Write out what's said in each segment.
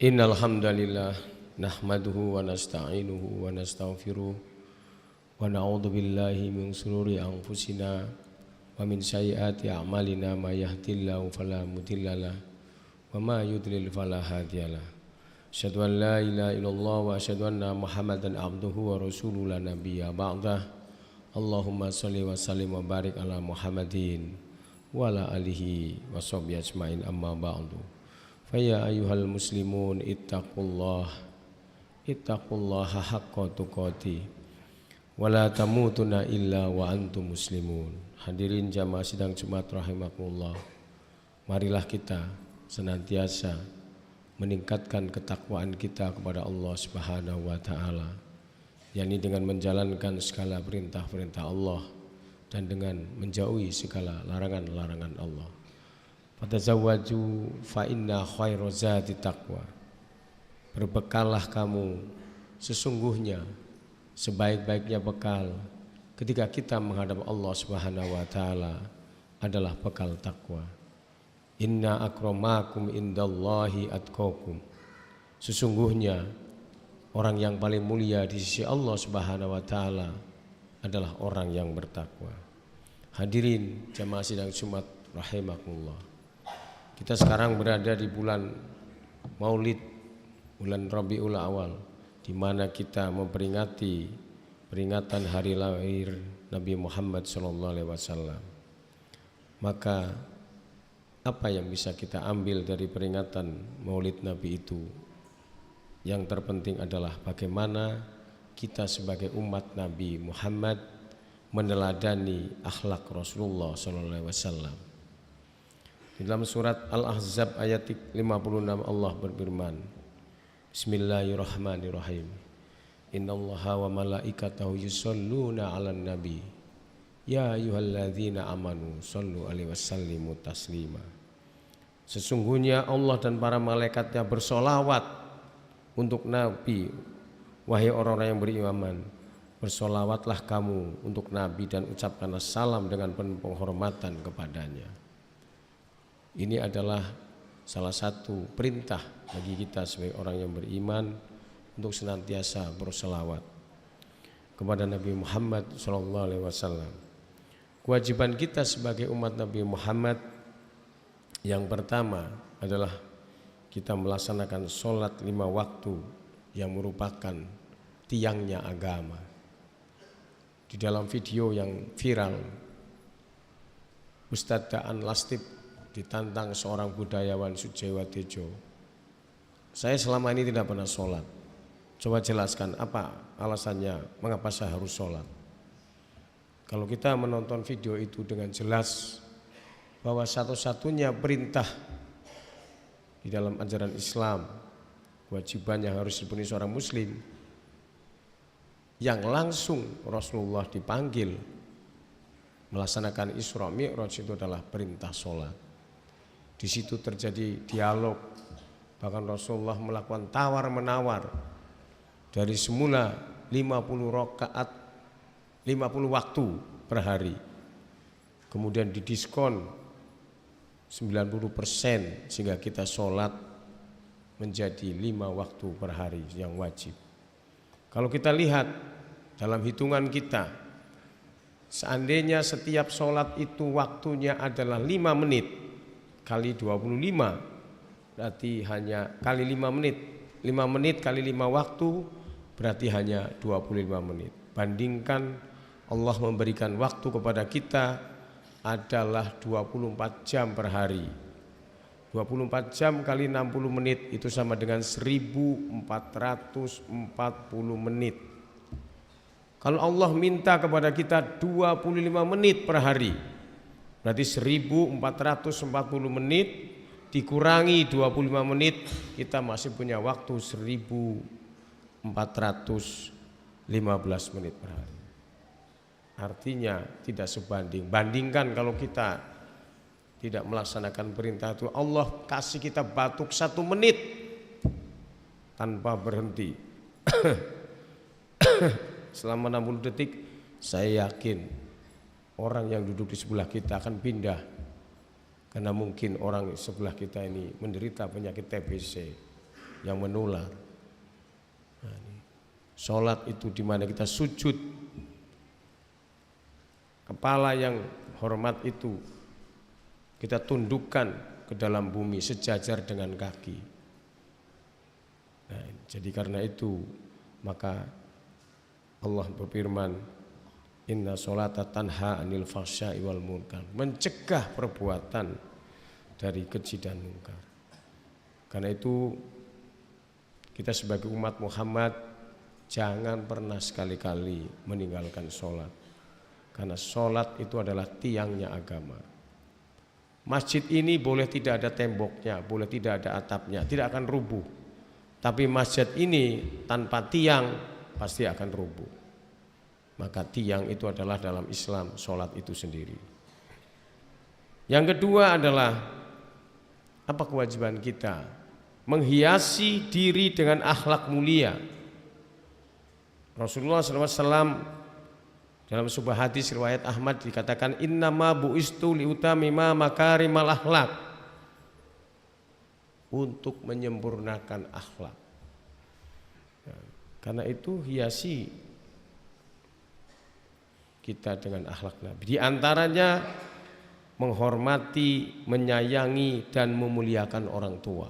Innal hamdalillah nahmaduhu wa nasta'inuhu wa nastaghfiruh wa na'udzu billahi min shururi anfusina wa min sayyiati a'malina may yahdihillahu fala mudhillalah wa may yudlil fala hadiyalah. Asyhadu an la ilaha illallah wa asyhadu anna Muhammadan abduhu wa rasuluhu la nabiyya ba'dah. Allahumma shalli wa sallim wa barik ala Muhammadin wa ala alihi wa sahbihi ajmain amma ba'du. Faya ayyuhal muslimun ittaqullaha haqqa tuqatih wa la tamutunna illa wa antum muslimun. Hadirin jamaah sidang Jumat rahimakumullah, marilah kita senantiasa meningkatkan ketakwaan kita kepada Allah Subhanahu wa taala, yakni dengan menjalankan segala perintah-perintah Allah dan dengan menjauhi segala larangan-larangan Allah. Fatazawwaju fa inna khairu zati taqwa. Berbekallah kamu, sesungguhnya sebaik-baiknya bekal ketika kita menghadap Allah Subhanahu wa taala adalah bekal takwa. Inna akramakum indallahi atqakum. Sesungguhnya orang yang paling mulia di sisi Allah Subhanahu wa taala adalah orang yang bertakwa. Hadirin jamaah sidang Jumat rahimakumullah. Kita sekarang berada di bulan Maulid, bulan Rabiul Awal, di mana kita memperingati peringatan hari lahir Nabi Muhammad SAW. Maka apa yang bisa kita ambil dari peringatan Maulid Nabi itu? Yang terpenting adalah bagaimana kita sebagai umat Nabi Muhammad meneladani akhlak Rasulullah SAW. Di dalam surat Al-Ahzab ayat 56 Allah berfirman, Bismillahirrahmanirrahim. Innallaha wa malaikatahu yusholluna 'alan nabi. Ya ayyuhalladzina amanu shollu 'alaihi wasallimu taslima. Sesungguhnya Allah dan para malaikatnya bersolawat untuk Nabi. Wahai orang-orang yang beriman, bersolawatlah kamu untuk Nabi dan ucapkanlah salam dengan penuh penghormatan kepadanya. Ini adalah salah satu perintah bagi kita sebagai orang yang beriman untuk senantiasa berselawat kepada Nabi Muhammad SAW. Kewajiban kita sebagai umat Nabi Muhammad yang pertama adalah kita melaksanakan sholat 5 waktu yang merupakan tiangnya agama. Di dalam video yang viral, Ustadz Daan Lastip ditantang seorang budayawan Sujewa Tejo. Saya selama ini tidak pernah sholat. Coba jelaskan apa alasannya, mengapa saya harus sholat. Kalau kita menonton video itu dengan jelas bahwa satu-satunya perintah di dalam ajaran Islam, kewajiban yang harus dipenuhi seorang muslim, yang langsung Rasulullah dipanggil melaksanakan Isra Mi'raj itu adalah perintah sholat. Di situ terjadi dialog, bahkan Rasulullah melakukan tawar-menawar dari semula 50 rakaat 50 waktu per hari, kemudian didiskon 90% sehingga kita sholat menjadi 5 waktu per hari yang wajib. Kalau kita lihat dalam hitungan kita, seandainya setiap sholat itu waktunya adalah 5 menit kali 25, berarti hanya kali 5 menit. 5 menit kali 5 waktu berarti hanya 25 menit. Bandingkan Allah memberikan waktu kepada kita adalah 24 jam per hari. 24 jam kali 60 menit itu sama dengan 1440 menit. Kalau Allah minta kepada kita 25 menit per hari, berarti 1440 menit dikurangi 25 menit, kita masih punya waktu 1415 menit per hari. Artinya tidak sebanding. Bandingkan kalau kita tidak melaksanakan perintah itu, Allah kasih kita batuk 1 menit tanpa berhenti selama 60 detik, saya yakin orang yang duduk di sebelah kita akan pindah, karena mungkin orang sebelah kita ini menderita penyakit TBC, yang menular. Nah, sholat itu di mana kita sujud, kepala yang hormat itu kita tundukkan ke dalam bumi sejajar dengan kaki. Nah, jadi karena itu maka Allah berfirman, inna sholata tanha anil fahsya'i wal munkar, mencegah perbuatan dari keji dan munkar. Karena itu kita sebagai umat Muhammad jangan pernah sekali-kali meninggalkan sholat, karena sholat itu adalah tiangnya agama. Masjid ini boleh tidak ada temboknya, boleh tidak ada atapnya, tidak akan rubuh. Tapi masjid ini tanpa tiang pasti akan rubuh. Maka tiang itu adalah dalam Islam sholat itu sendiri. Yang kedua adalah apa kewajiban kita? Menghiasi diri dengan akhlak mulia. Rasulullah SAW dalam sebuah hadis riwayat Ahmad dikatakan, innama bu'istu liutamima makarimal akhlak, untuk menyempurnakan akhlak. Karena itu hiasi kita dengan akhlak Nabi. Di antaranya menghormati, menyayangi dan memuliakan orang tua.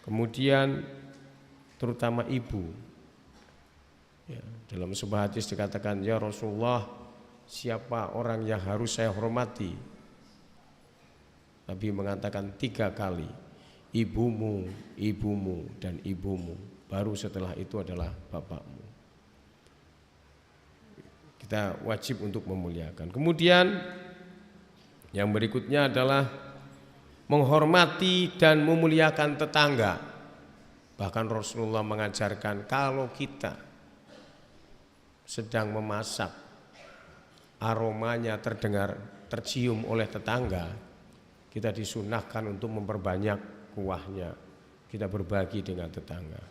Kemudian terutama ibu. Ya, dalam sebuah hadis dikatakan, ya Rasulullah, siapa orang yang harus saya hormati? Nabi mengatakan 3 kali, ibumu, ibumu, dan ibumu. Baru setelah itu adalah bapakmu. Kita wajib untuk memuliakan. Kemudian yang berikutnya adalah menghormati dan memuliakan tetangga. Bahkan Rasulullah mengajarkan kalau kita sedang memasak, aromanya tercium oleh tetangga, kita disunahkan untuk memperbanyak kuahnya, kita berbagi dengan tetangga.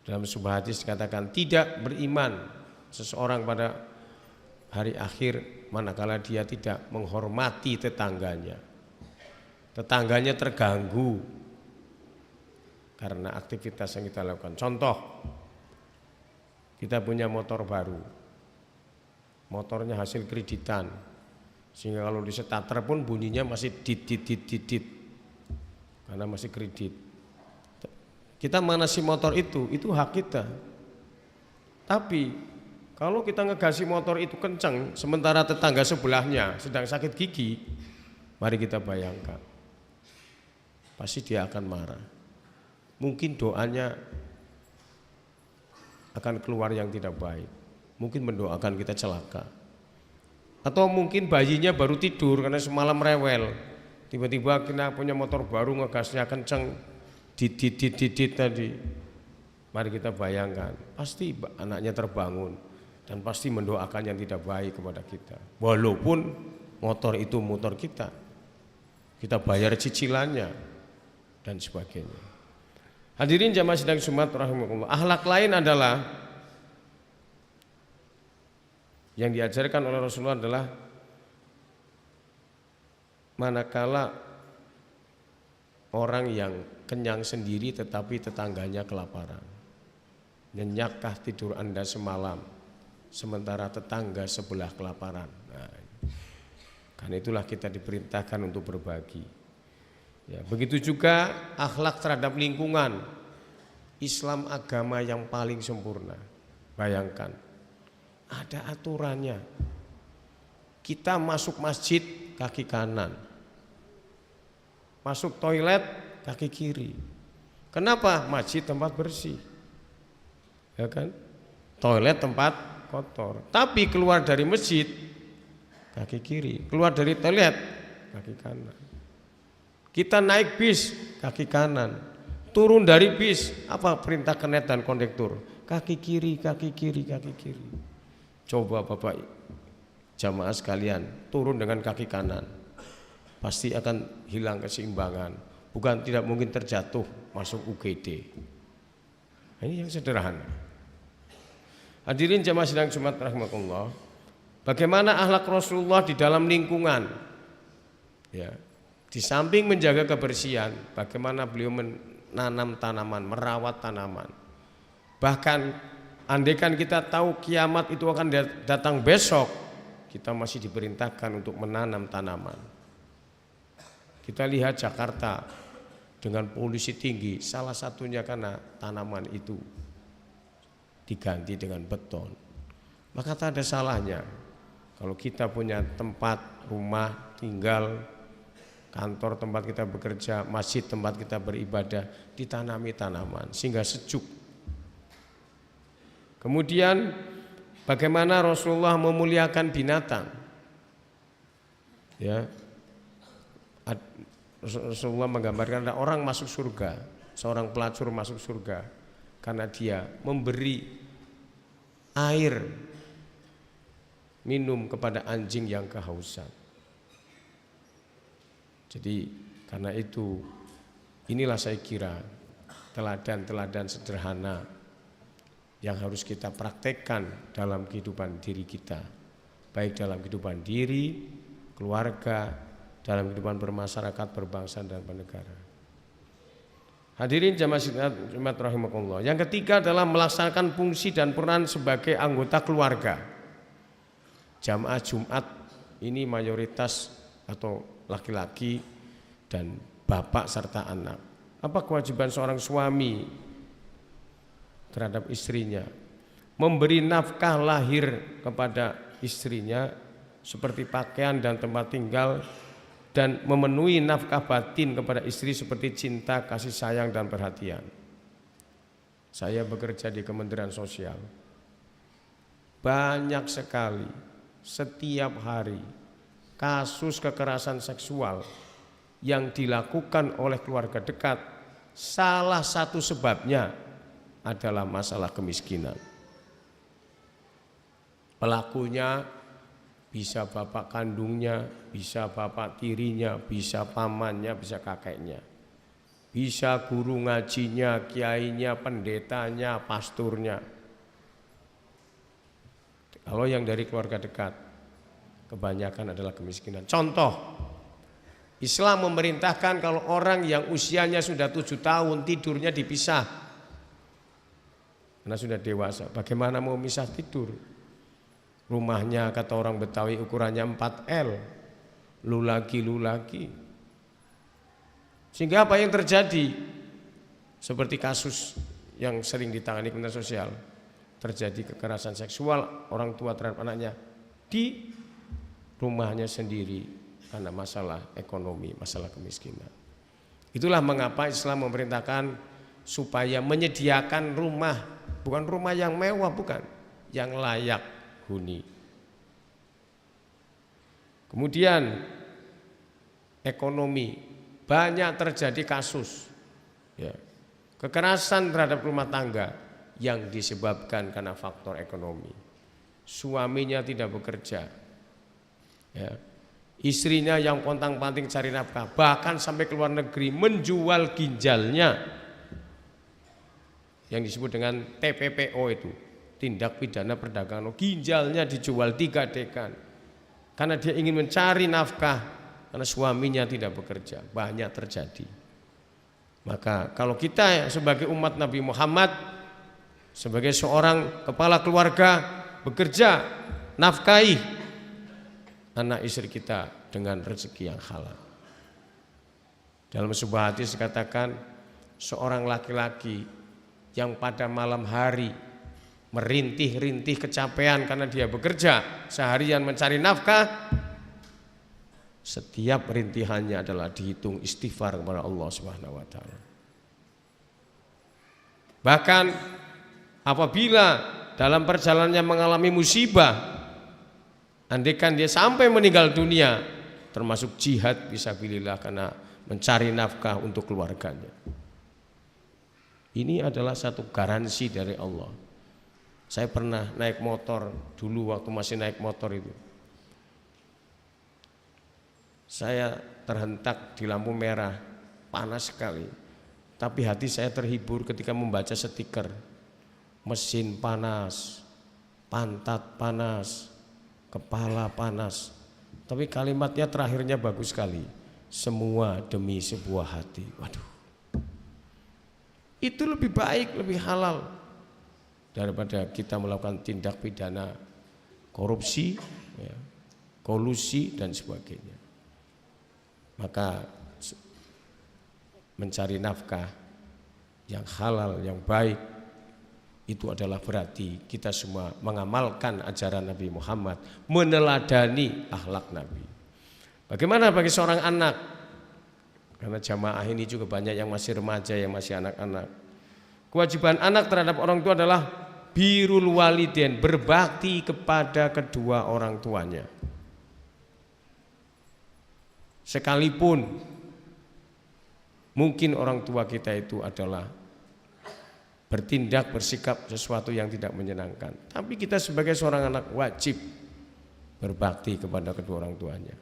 Dalam sebuah hadis dikatakan tidak beriman seseorang pada hari akhir manakala dia tidak menghormati tetangganya. Tetangganya terganggu karena aktivitas yang kita lakukan. Contoh, kita punya motor baru, motornya hasil kreditan, sehingga kalau di starter pun bunyinya masih dit karena masih kredit. Kita manasi motor itu hak kita. Tapi kalau kita ngegasi motor itu kencang, sementara tetangga sebelahnya sedang sakit gigi, mari kita bayangkan, pasti dia akan marah. Mungkin doanya akan keluar yang tidak baik, mungkin mendoakan kita celaka, atau mungkin bayinya baru tidur karena semalam rewel, tiba-tiba kita punya motor baru ngegasnya kenceng, didit tadi. Mari kita bayangkan, pasti anaknya terbangun dan pasti mendoakan yang tidak baik kepada kita. Walaupun motor itu motor kita bayar cicilannya dan sebagainya. Hadirin jamaah sidang Jumat rahimakumullah. Akhlak lain adalah yang diajarkan oleh Rasulullah adalah manakala orang yang kenyang sendiri tetapi tetangganya kelaparan. Nyenyakkah tidur Anda semalam sementara tetangga sebelah kelaparan? Nah, karena itulah kita diperintahkan untuk berbagi. Ya, begitu juga akhlak terhadap lingkungan. Islam agama yang paling sempurna. Bayangkan, ada aturannya. Kita masuk masjid kaki kanan, masuk toilet kaki kiri. Kenapa? Masjid tempat bersih, ya kan? Toilet tempat kotor. Tapi keluar dari masjid kaki kiri, keluar dari toilet kaki kanan. Kita naik bis kaki kanan, turun dari bis apa perintah kernet dan kondektur? Kaki kiri, kaki kiri, kaki kiri. Coba Bapak jamaah sekalian turun dengan kaki kanan, pasti akan hilang keseimbangan. Bukan tidak mungkin terjatuh masuk UGD. Ini yang sederhana. Hadirin jamaah sidang Jumat rahimakumullah. Bagaimana akhlak Rasulullah di dalam lingkungan? Ya. Di samping menjaga kebersihan, bagaimana beliau menanam tanaman, merawat tanaman. Bahkan andaikan kita tahu kiamat itu akan datang besok, kita masih diperintahkan untuk menanam tanaman. Kita lihat Jakarta dengan polusi tinggi, salah satunya karena tanaman itu diganti dengan beton. Maka tak ada salahnya kalau kita punya tempat, rumah, tinggal, kantor tempat kita bekerja, masjid tempat kita beribadah, ditanami tanaman sehingga sejuk. Kemudian bagaimana Rasulullah memuliakan binatang? Ya. Rasulullah menggambarkan ada orang masuk surga, seorang pelacur masuk surga karena dia memberi air minum kepada anjing yang kehausan. Jadi karena itu inilah saya kira teladan-teladan sederhana yang harus kita praktekkan dalam kehidupan diri kita, baik dalam kehidupan diri, keluarga, dalam kehidupan bermasyarakat, berbangsa dan bernegara. Hadirin jamaah Jumat rahimakumullah. Yang ketiga adalah melaksanakan fungsi dan peran sebagai anggota keluarga. Jamaah Jumat ini mayoritas atau laki-laki dan bapak serta anak. Apa kewajiban seorang suami terhadap istrinya? Memberi nafkah lahir kepada istrinya seperti pakaian dan tempat tinggal, dan memenuhi nafkah batin kepada istri seperti cinta, kasih sayang dan perhatian. Saya bekerja di Kementerian Sosial. Banyak sekali setiap hari kasus kekerasan seksual yang dilakukan oleh keluarga dekat. Salah satu sebabnya adalah masalah kemiskinan. Pelakunya bisa bapak kandungnya, bisa bapak tirinya, bisa pamannya, bisa kakeknya, bisa guru ngajinya, kiainya, pendetanya, pasturnya. Kalau yang dari keluarga dekat, kebanyakan adalah kemiskinan. Contoh, Islam memerintahkan kalau orang yang usianya sudah 7 tahun tidurnya dipisah, karena sudah dewasa. Bagaimana mau misah tidur? Rumahnya kata orang Betawi ukurannya 4L, lu lagi. Sehingga apa yang terjadi? Seperti kasus yang sering ditangani Kementerian Sosial, terjadi kekerasan seksual orang tua terhadap anaknya di rumahnya sendiri karena masalah ekonomi, masalah kemiskinan. Itulah mengapa Islam memerintahkan supaya menyediakan rumah, bukan rumah yang mewah, bukan, yang layak huni. Kemudian ekonomi, banyak terjadi kasus ya, kekerasan terhadap rumah tangga yang disebabkan karena faktor ekonomi. Suaminya tidak bekerja ya, istrinya yang pontang-panting cari nafkah, bahkan sampai ke luar negeri menjual ginjalnya, yang disebut dengan TPPO itu, tindak pidana perdagangan, ginjalnya dijual digadekan karena dia ingin mencari nafkah karena suaminya tidak bekerja. Banyak terjadi. Maka kalau kita sebagai umat Nabi Muhammad, sebagai seorang kepala keluarga, bekerja, nafkahi anak istri kita dengan rezeki yang halal. Dalam sebuah hadis dikatakan, seorang laki-laki yang pada malam hari merintih-rintih kecapean karena dia bekerja seharian mencari nafkah, setiap rintihannya adalah dihitung istighfar kepada Allah Subhanahu wa taala. Bahkan apabila dalam perjalanannya mengalami musibah, andaikan dia sampai meninggal dunia, termasuk jihad fisabilillah karena mencari nafkah untuk keluarganya. Ini adalah satu garansi dari Allah. Saya pernah naik motor dulu, waktu masih naik motor itu, saya terhentak di lampu merah, panas sekali. Tapi hati saya terhibur ketika membaca stiker, mesin panas, pantat panas, kepala panas. Tapi kalimatnya terakhirnya bagus sekali. semua demi sebuah hati. Waduh, itu lebih baik, lebih halal daripada kita melakukan tindak pidana korupsi, ya, kolusi dan sebagainya. Maka mencari nafkah yang halal, yang baik, itu adalah berarti kita semua mengamalkan ajaran Nabi Muhammad, meneladani akhlak Nabi. Bagaimana bagi seorang anak? Karena jamaah ini juga banyak yang masih remaja, yang masih anak-anak. Kewajiban anak terhadap orang tua adalah birrul walidain, berbakti kepada kedua orang tuanya. Sekalipun mungkin orang tua kita itu adalah bertindak, bersikap sesuatu yang tidak menyenangkan, tapi kita sebagai seorang anak wajib berbakti kepada kedua orang tuanya.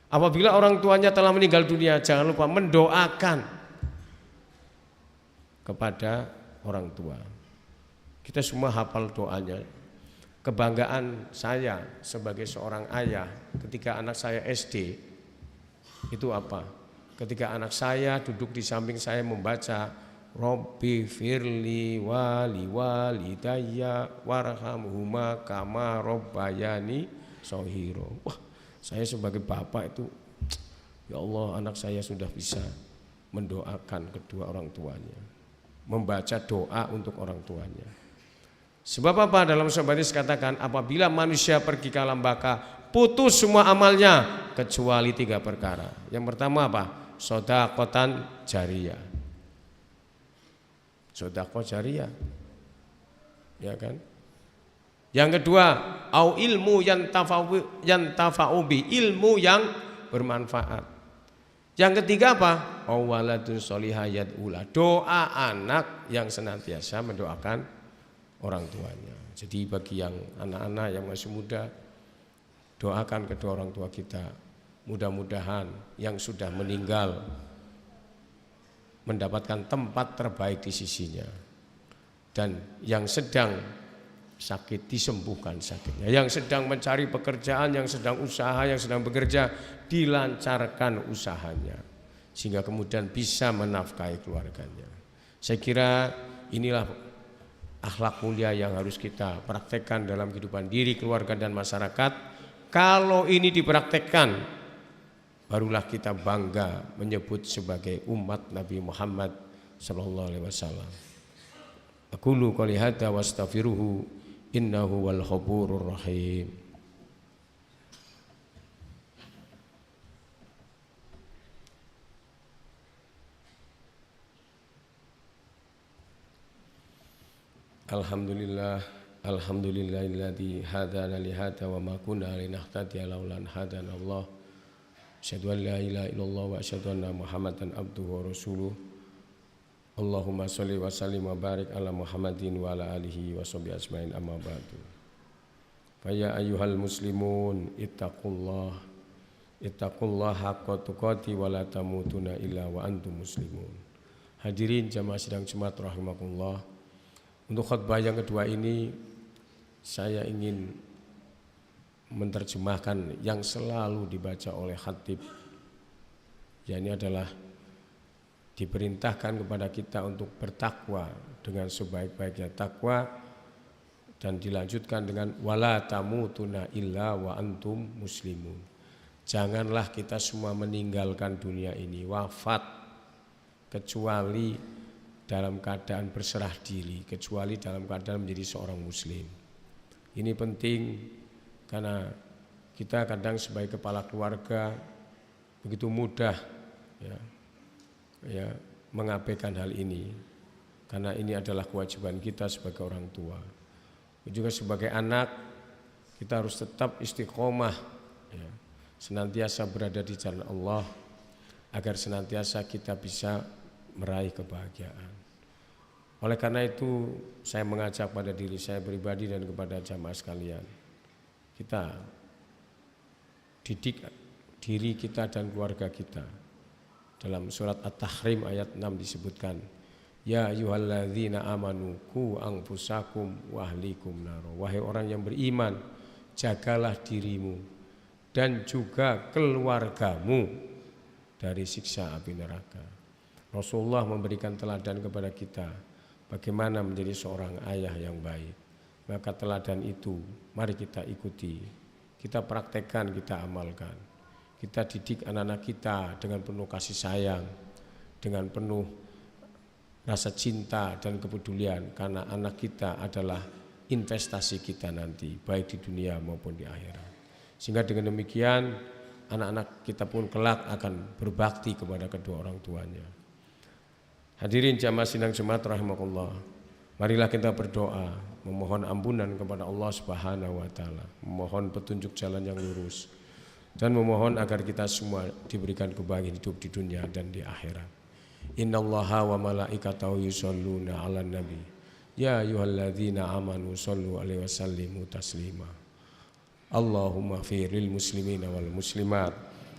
Apabila orang tuanya telah meninggal dunia, jangan lupa mendoakan kepada orang tua. Kita semua hafal doanya. Kebanggaan saya sebagai seorang ayah ketika anak saya SD itu apa? Ketika anak saya duduk di samping saya membaca Robbi firli wali walidayya warhamhuma kama robbayani shoghiro. Wah, saya sebagai bapak itu, ya Allah, anak saya sudah bisa mendoakan kedua orang tuanya, membaca doa untuk orang tuanya. Sebab apa? Dalam surah hadis katakan, apabila manusia pergi ke alam baka, putus semua amalnya kecuali 3 perkara. Yang pertama apa? Shadaqatan jariyah. Shadaqah jariyah, ya kan? Yang kedua, au ilmu yang tafa'u bi, ilmu yang bermanfaat. Yang ketiga apa? Au waladun sholihah yad'ula, doa anak yang senantiasa mendoakan orang tuanya. Jadi bagi yang anak-anak yang masih muda, doakan kedua orang tua kita. Mudah-mudahan yang sudah meninggal mendapatkan tempat terbaik di sisinya, dan yang sedang sakit disembuhkan sakitnya, yang sedang mencari pekerjaan, yang sedang usaha, yang sedang bekerja dilancarkan usahanya sehingga kemudian bisa menafkahi keluarganya. Saya kira inilah akhlak mulia yang harus kita praktekkan dalam kehidupan diri, keluarga dan masyarakat. Kalau ini dipraktekkan, barulah kita bangga menyebut sebagai umat Nabi Muhammad sallallahu alaihi wasallam. Aqulu qouli hadza wastaghfiruhu innahu wal ghafurur rahim. Alhamdulillah, alhamdulillahilladzi hadana li hadza wa ma kunna linahtadiya laula an hadana Allah. Asyhadu an la ilaha illallah wa asyhadu anna Muhammadan abduhu wa rasuluh. Allahumma sholli wa sallim wa barik ala Muhammadin wa ala alihi wa sahbihi ajmain, amma ba'du. Fa ya ayyuhal muslimun ittaqullah haqqa tuqati wa la tamutunna illa wa antum muslimun. Hadirin jamaah sidang Jumat rahimakumullah. Untuk khutbah yang kedua ini saya ingin menerjemahkan yang selalu dibaca oleh khatib. Ini adalah diperintahkan kepada kita untuk bertakwa dengan sebaik-baiknya takwa, dan dilanjutkan dengan wala tamutunna illa wa antum muslimun. Janganlah kita semua meninggalkan dunia ini, wafat, kecuali dalam keadaan berserah diri, kecuali dalam keadaan menjadi seorang muslim. Ini penting karena kita kadang sebagai kepala keluarga begitu mudah ya mengabaikan hal ini, karena ini adalah kewajiban kita sebagai orang tua. Juga sebagai anak kita harus tetap istiqomah, ya, senantiasa berada di jalan Allah agar senantiasa kita bisa meraih kebahagiaan. Oleh karena itu saya mengajak pada diri saya pribadi dan kepada jamaah sekalian, kita didik diri kita dan keluarga kita. Dalam surat At-Tahrim ayat 6 disebutkan, ya ayyuhalladzina amanu qu anfusakum wa ahlikum nar. Wahai orang yang beriman, jagalah dirimu dan juga keluargamu dari siksa api neraka. Rasulullah memberikan teladan kepada kita bagaimana menjadi seorang ayah yang baik. Maka teladan itu mari kita ikuti, kita praktekkan, kita amalkan. Kita didik anak-anak kita dengan penuh kasih sayang, dengan penuh rasa cinta dan kepedulian, karena anak kita adalah investasi kita nanti, baik di dunia maupun di akhirat. Sehingga dengan demikian anak-anak kita pun kelak akan berbakti kepada kedua orang tuanya. Hadirin jamaah sidang Jumat rahimakumullah, marilah kita berdoa memohon ampunan kepada Allah Subhanahu wa taala, memohon petunjuk jalan yang lurus, dan memohon agar kita semua diberikan kebahagiaan hidup di dunia dan di akhirat. Innallaha wa malaikatahu yusholluna 'alan nabi ya ayyuhalladzina amanu shollu 'alaihi wasallimu taslima. Allahumma firil muslimina wal muslimat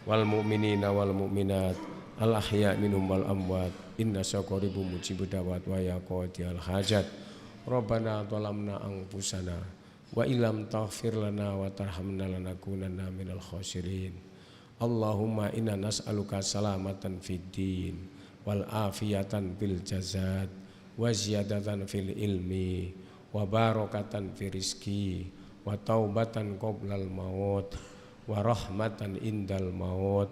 wal mu'minina wal mu'minat al ahya minhum wal amwat innaka qaribun mujibud da'wat wa ya qadiyal hajat. Rabbana zalamna anfusana wa illam taghfir lana wa tarhamna lanakunanna minal khasirin. Allahumma inna nas'aluka salamatan fid din wal afiyatan fil jazad wa ziyadatan fil ilmi wa barakatan fil rizki wa taubatan qoblal maut wa rahmatan indal maut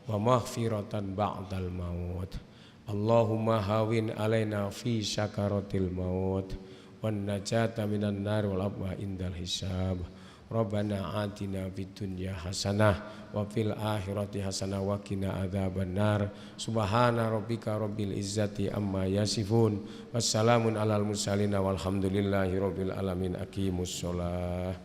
wa maghfiratan ba'dal maut. Allahumma hawin alaina fi syakaratil maut wan najata minan nar wal abwa indal hisab. Rabbana atina fid dunya hasanah wa fil akhirati hasanah wa qina adzabannar. Subhana rabbika rabbil izzati amma yasifun. Wassalamun alal mursalin walhamdulillahi rabbil alamin. Aqimus shalah.